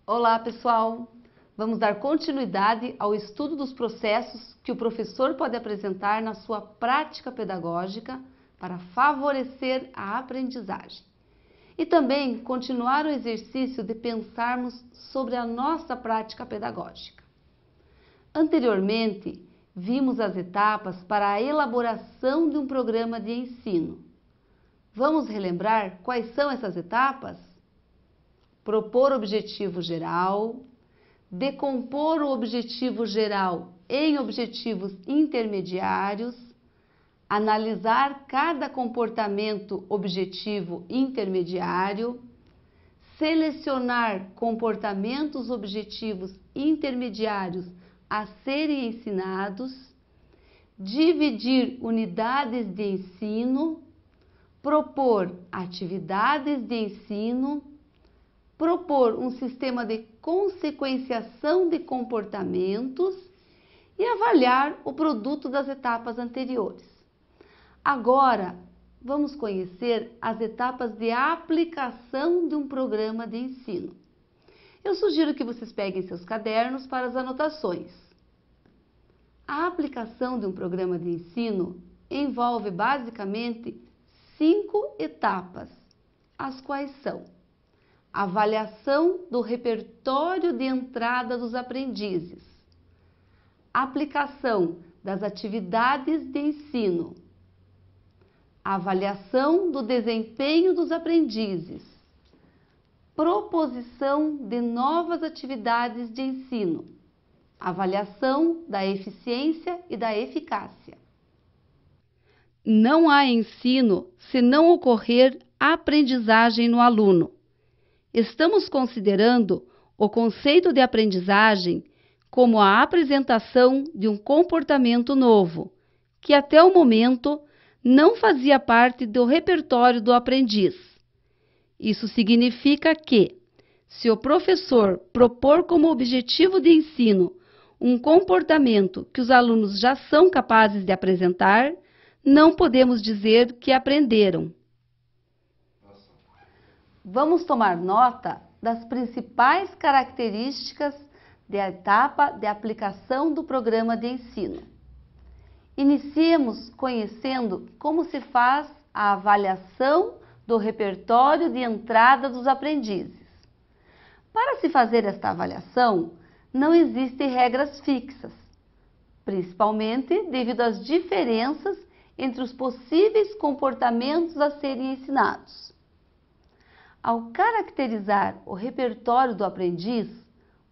Olá, pessoal! Vamos dar continuidade ao estudo dos processos que o professor pode apresentar na sua prática pedagógica para favorecer a aprendizagem. E também continuar o exercício de pensarmos sobre a nossa prática pedagógica. Anteriormente, vimos as etapas para a elaboração de um programa de ensino. Vamos relembrar quais são essas etapas? Propor objetivo geral, decompor o objetivo geral em objetivos intermediários, analisar cada comportamento objetivo intermediário, selecionar comportamentos objetivos intermediários a serem ensinados, dividir unidades de ensino, propor atividades de ensino, propor um sistema de consequenciação de comportamentos e avaliar o produto das etapas anteriores. Agora, vamos conhecer as etapas de aplicação de um programa de ensino. Eu sugiro que vocês peguem seus cadernos para as anotações. A aplicação de um programa de ensino envolve basicamente 5 etapas, as quais são: avaliação do repertório de entrada dos aprendizes, aplicação das atividades de ensino, avaliação do desempenho dos aprendizes, proposição de novas atividades de ensino, avaliação da eficiência e da eficácia. Não há ensino se não ocorrer aprendizagem no aluno. Estamos considerando o conceito de aprendizagem como a apresentação de um comportamento novo, que até o momento não fazia parte do repertório do aprendiz. Isso significa que, se o professor propor como objetivo de ensino um comportamento que os alunos já são capazes de apresentar, não podemos dizer que aprenderam. Vamos tomar nota das principais características da etapa de aplicação do programa de ensino. Iniciemos conhecendo como se faz a avaliação do repertório de entrada dos aprendizes. Para se fazer esta avaliação, não existem regras fixas, principalmente devido às diferenças entre os possíveis comportamentos a serem ensinados. Ao caracterizar o repertório do aprendiz,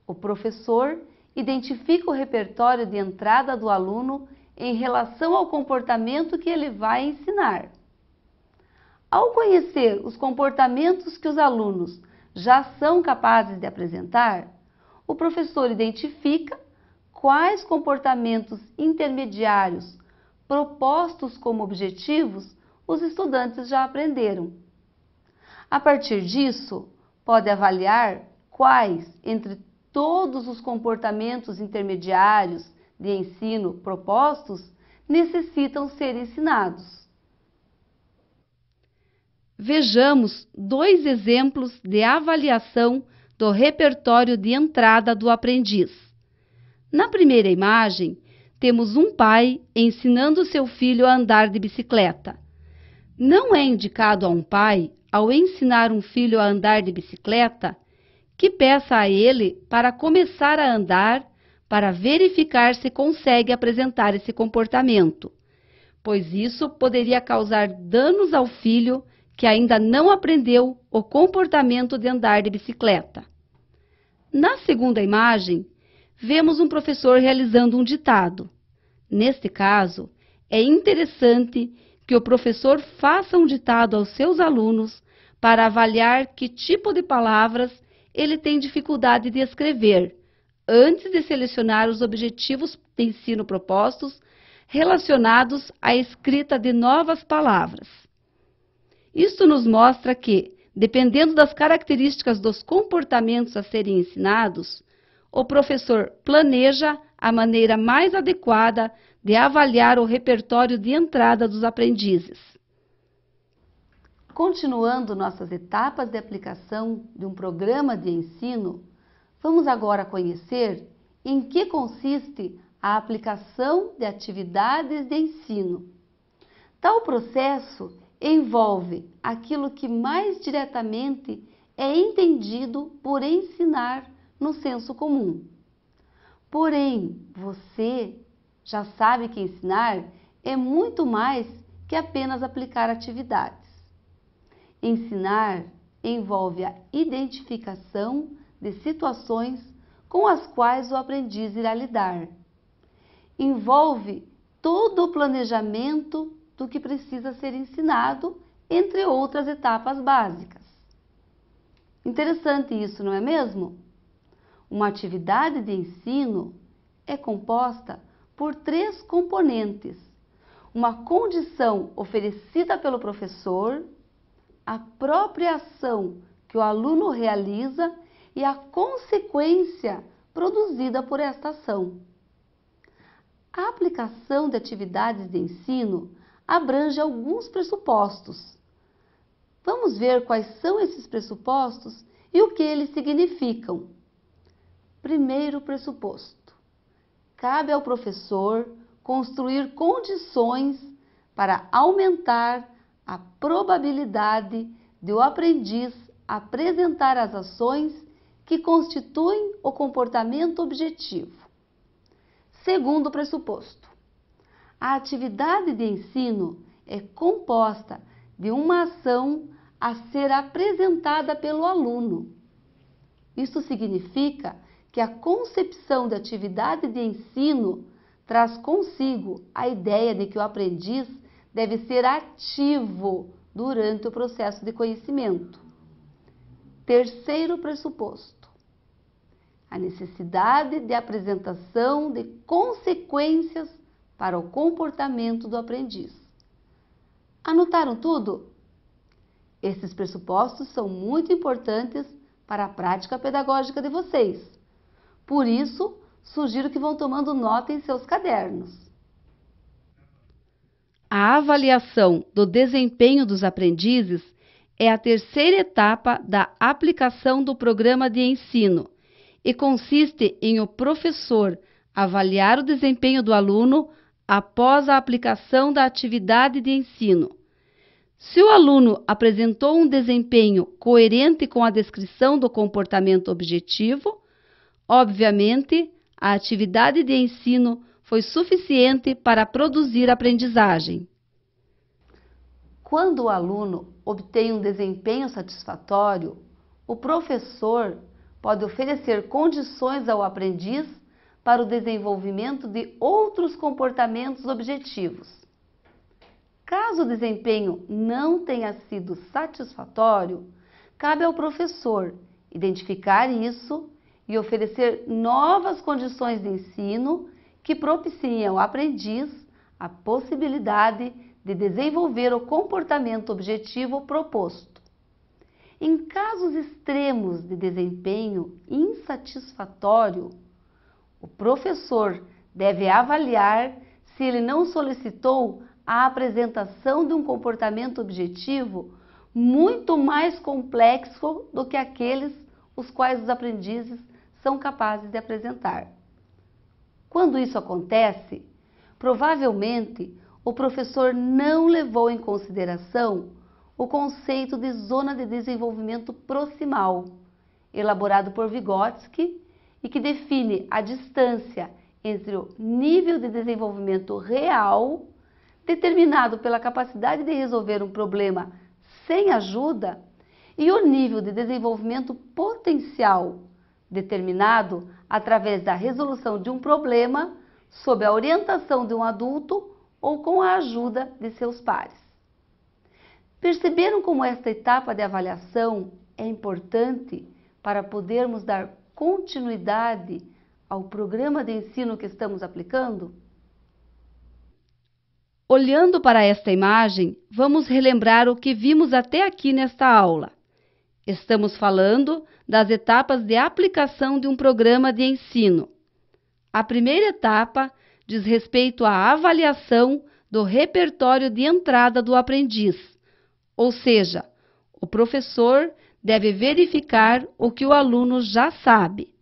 o professor identifica o repertório de entrada do aluno em relação ao comportamento que ele vai ensinar. Ao conhecer os comportamentos que os alunos já são capazes de apresentar, o professor identifica quais comportamentos intermediários propostos como objetivos os estudantes já aprenderam. A partir disso, pode avaliar quais, entre todos os comportamentos intermediários de ensino propostos, necessitam ser ensinados. Vejamos 2 exemplos de avaliação do repertório de entrada do aprendiz. Na primeira imagem, temos um pai ensinando seu filho a andar de bicicleta. Não é indicado a um pai, ao ensinar um filho a andar de bicicleta, que peça a ele para começar a andar para verificar se consegue apresentar esse comportamento, pois isso poderia causar danos ao filho que ainda não aprendeu o comportamento de andar de bicicleta. Na segunda imagem, vemos um professor realizando um ditado. Neste caso, é interessante que o professor faça um ditado aos seus alunos para avaliar que tipo de palavras ele tem dificuldade de escrever, antes de selecionar os objetivos de ensino propostos relacionados à escrita de novas palavras. Isto nos mostra que, dependendo das características dos comportamentos a serem ensinados, o professor planeja a maneira mais adequada de avaliar o repertório de entrada dos aprendizes. Continuando nossas etapas de aplicação de um programa de ensino, Vamos agora conhecer em que consiste a aplicação de atividades de ensino. Tal processo envolve aquilo que mais diretamente é entendido por ensinar no senso comum. Porém, você já sabe que ensinar é muito mais que apenas aplicar atividades. Ensinar envolve a identificação de situações com as quais o aprendiz irá lidar. Envolve todo o planejamento do que precisa ser ensinado, entre outras etapas básicas. Interessante isso, não é mesmo? Uma atividade de ensino é composta por 3 componentes: uma condição oferecida pelo professor, a própria ação que o aluno realiza e a consequência produzida por esta ação. A aplicação de atividades de ensino abrange alguns pressupostos. Vamos ver quais são esses pressupostos e o que eles significam. Primeiro pressuposto: cabe ao professor construir condições para aumentar a probabilidade de o aprendiz apresentar as ações que constituem o comportamento objetivo. Segundo pressuposto: a atividade de ensino é composta de uma ação a ser apresentada pelo aluno. Isso significa que a concepção de atividade de ensino traz consigo a ideia de que o aprendiz deve ser ativo durante o processo de conhecimento. Terceiro pressuposto: a necessidade de apresentação de consequências para o comportamento do aprendiz. Anotaram tudo? Esses pressupostos são muito importantes para a prática pedagógica de vocês. Por isso, sugiro que vão tomando nota em seus cadernos. A avaliação do desempenho dos aprendizes é a terceira etapa da aplicação do programa de ensino e consiste em o professor avaliar o desempenho do aluno após a aplicação da atividade de ensino. Se o aluno apresentou um desempenho coerente com a descrição do comportamento objetivo, obviamente, a atividade de ensino foi suficiente para produzir aprendizagem. Quando o aluno obtém um desempenho satisfatório, o professor pode oferecer condições ao aprendiz para o desenvolvimento de outros comportamentos objetivos. Caso o desempenho não tenha sido satisfatório, cabe ao professor identificar isso e oferecer novas condições de ensino que propiciem ao aprendiz a possibilidade de desenvolver o comportamento objetivo proposto. Em casos extremos de desempenho insatisfatório, o professor deve avaliar se ele não solicitou a apresentação de um comportamento objetivo muito mais complexo do que aqueles os quais os aprendizes são capazes de apresentar. Quando isso acontece, provavelmente o professor não levou em consideração o conceito de zona de desenvolvimento proximal, elaborado por Vygotsky e que define a distância entre o nível de desenvolvimento real, determinado pela capacidade de resolver um problema sem ajuda, e o nível de desenvolvimento potencial, determinado através da resolução de um problema sob a orientação de um adulto ou com a ajuda de seus pares. Perceberam como esta etapa de avaliação é importante para podermos dar continuidade ao programa de ensino que estamos aplicando? Olhando para esta imagem, vamos relembrar o que vimos até aqui nesta aula. Estamos falando das etapas de aplicação de um programa de ensino. A primeira etapa diz respeito à avaliação do repertório de entrada do aprendiz, ou seja, o professor deve verificar o que o aluno já sabe,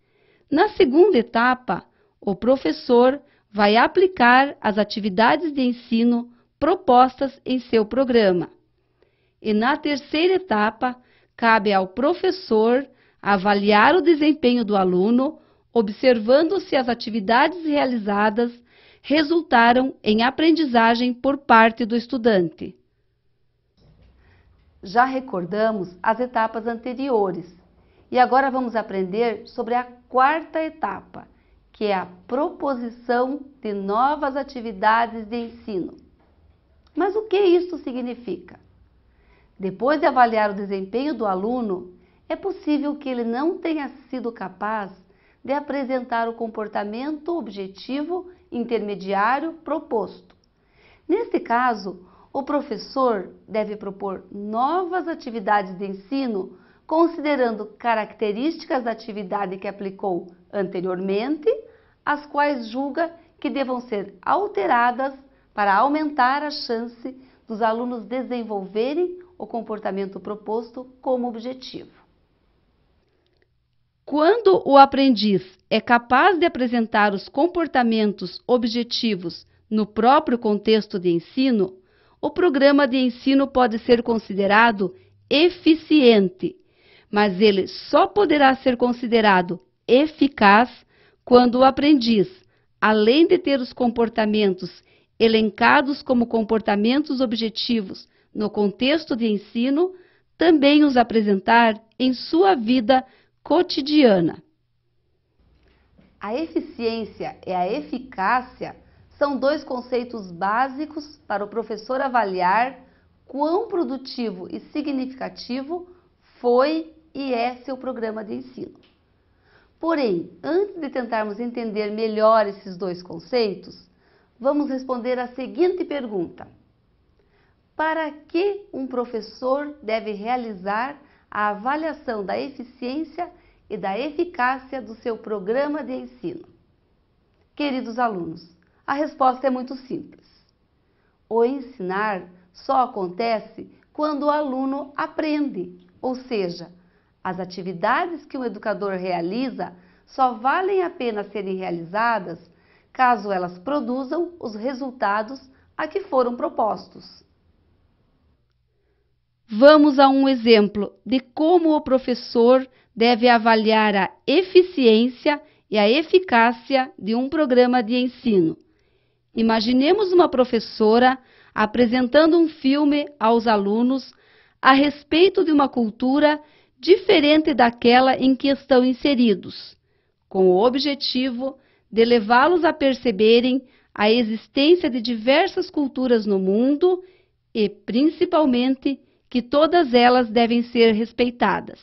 Na segunda etapa, o professor vai aplicar as atividades de ensino propostas em seu programa. E na terceira etapa, cabe ao professor avaliar o desempenho do aluno, observando se as atividades realizadas resultaram em aprendizagem por parte do estudante. Já recordamos as etapas anteriores e agora vamos aprender sobre a quarta etapa, que é a proposição de novas atividades de ensino. Mas o que isso significa? Depois de avaliar o desempenho do aluno, é possível que ele não tenha sido capaz de apresentar o comportamento objetivo intermediário proposto. Neste caso, o professor deve propor novas atividades de ensino, considerando características da atividade que aplicou anteriormente, as quais julga que devam ser alteradas para aumentar a chance dos alunos desenvolverem o comportamento proposto como objetivo. Quando o aprendiz é capaz de apresentar os comportamentos objetivos no próprio contexto de ensino, o programa de ensino pode ser considerado eficiente, mas ele só poderá ser considerado eficaz quando o aprendiz, além de ter os comportamentos elencados como comportamentos objetivos no contexto de ensino, também os apresentar em sua vida cotidiana. A eficiência e a eficácia são dois conceitos básicos para o professor avaliar quão produtivo e significativo foi e é seu programa de ensino. Porém, antes de tentarmos entender melhor esses dois conceitos, vamos responder a seguinte pergunta: para que um professor deve realizar a avaliação da eficiência e da eficácia do seu programa de ensino? Queridos alunos, a resposta é muito simples. O ensinar só acontece quando o aluno aprende, ou seja, as atividades que o educador realiza só valem a pena serem realizadas caso elas produzam os resultados a que foram propostos. Vamos a um exemplo de como o professor deve avaliar a eficiência e a eficácia de um programa de ensino. Imaginemos uma professora apresentando um filme aos alunos a respeito de uma cultura diferente daquela em que estão inseridos, com o objetivo de levá-los a perceberem a existência de diversas culturas no mundo e, principalmente, que todas elas devem ser respeitadas.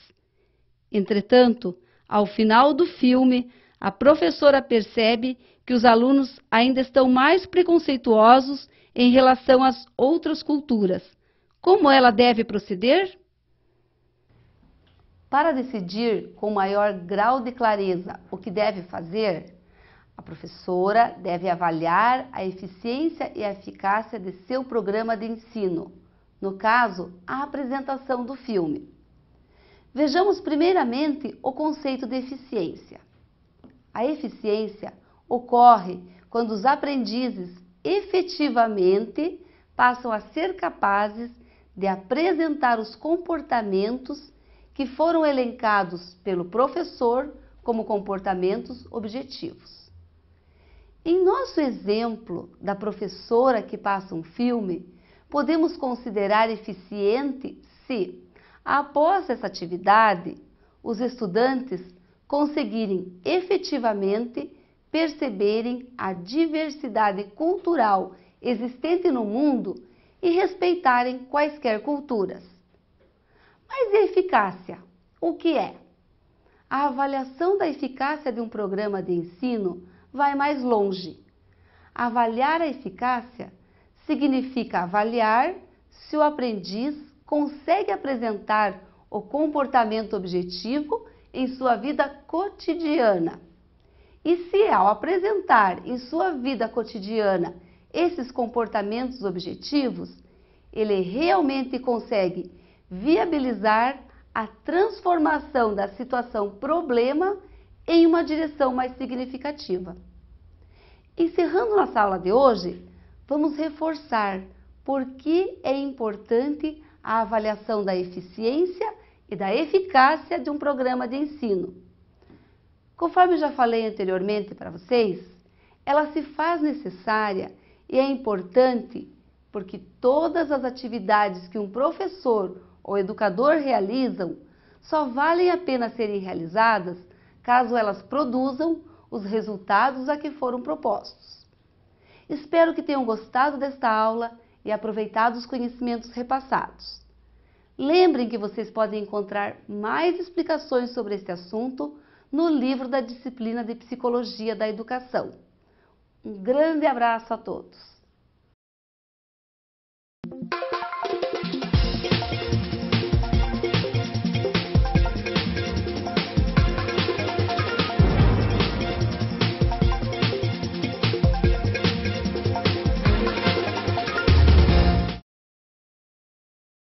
Entretanto, ao final do filme, a professora percebe que os alunos ainda estão mais preconceituosos em relação às outras culturas. Como ela deve proceder? Para decidir com maior grau de clareza o que deve fazer, a professora deve avaliar a eficiência e a eficácia de seu programa de ensino, no caso, a apresentação do filme. Vejamos primeiramente o conceito de eficiência. A eficiência ocorre quando os aprendizes efetivamente passam a ser capazes de apresentar os comportamentos que foram elencados pelo professor como comportamentos objetivos. Em nosso exemplo da professora que passa um filme, podemos considerar eficiente se, após essa atividade, os estudantes conseguirem efetivamente perceberem a diversidade cultural existente no mundo e respeitarem quaisquer culturas. Mas e a eficácia? O que é? A avaliação da eficácia de um programa de ensino vai mais longe. Avaliar a eficácia significa avaliar se o aprendiz consegue apresentar o comportamento objetivo em sua vida cotidiana. E se ao apresentar em sua vida cotidiana esses comportamentos objetivos, ele realmente consegue viabilizar a transformação da situação problema em uma direção mais significativa. Encerrando nossa aula de hoje, vamos reforçar por que é importante a avaliação da eficiência e da eficácia de um programa de ensino. Conforme eu já falei anteriormente para vocês, ela se faz necessária e é importante porque todas as atividades que um professor ou educador realizam só valem a pena serem realizadas caso elas produzam os resultados a que foram propostos. Espero que tenham gostado desta aula e aproveitado os conhecimentos repassados. Lembrem que vocês podem encontrar mais explicações sobre este assunto no livro da disciplina de Psicologia da Educação. Um grande abraço a todos!